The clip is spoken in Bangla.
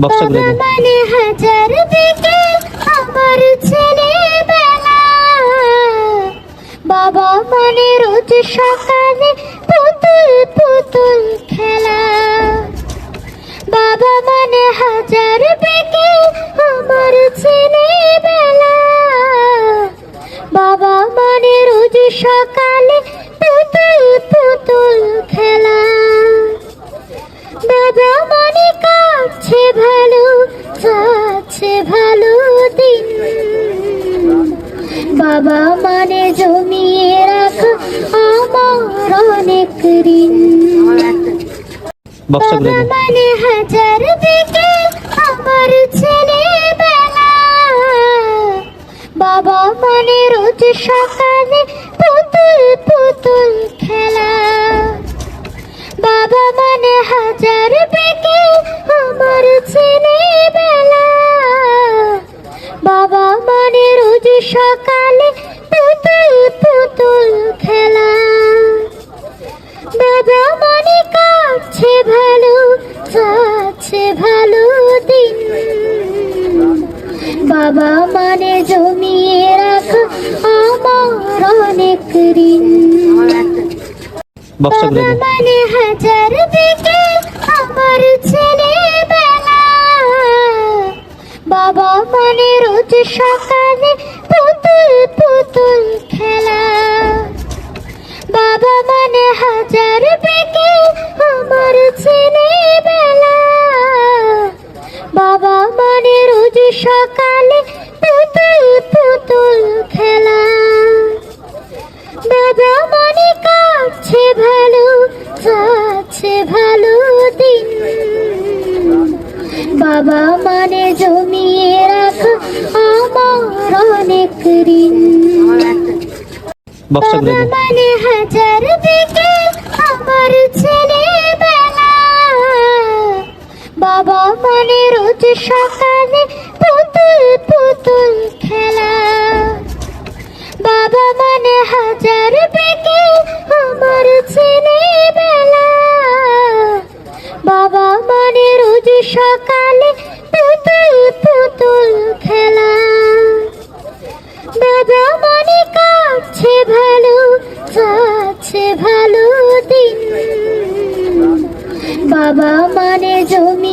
বাবা মানে হাজার বিকেল আমার ছেলেবেলা, বাবা মানে রোজ সকালে পুতুল পুতুল খেলা। বাবা মানে হাজার বিকেল আমার ছেলেবেলা, বাবা মানে রোজ সকালে পুতুল পুতুল খেলা। বাবা মানে কাটছে ভালো যাচ্ছে ভালো দিন, বাবা মানে জমিয়ে রাখা আমার অনেক ঋণ। বাবা মানে হাজার বিকেল আমার ছেলেবেলা, বাবা মানে রোজ সকালে পুতুল পুতুল খেলা। বাবা মানে হাজার বিকেল আমার ছেলেবেলা, বাবা মানে রোজ সকালে পুতুল পুতুল খেলা। বাবা মানে কাটছে ভালো যাচ্ছে ভালো দিন, বাবা মানে জমিয়ে রাখা আমার অনেক ঋণ। বাবা মানে হাজার বিকেল আমার ছেলেবেলা, বাবা মানে রোজ সকালে পুতুল পুতুল খেলা। বাবা মানে হাজার বিকেল আমার ছেলেবেলা, বাবা মানে রোজ সকালে পুতুল পুতুল খেলা। বাবা মানে কাটছে ভালো যাচ্ছে ভালো দিন, বাবা মানে জমিয়ে রাখা আমার অনেক ঋণ। বাবা মানে হাজার বিকেল আমার ছেলেবেলা, বাবা মানে রোজ সকালে পুতুল পুতুল খেলা। বাবা মানে হাজার বিকেল আমার ছেলেবেলা, বাবা মানে রোজ সকালে পুতুল পুতুল খেলা। বাবা মানে কাটছে ভালো যাচ্ছে ভালো দিন, বাবা মানে জমি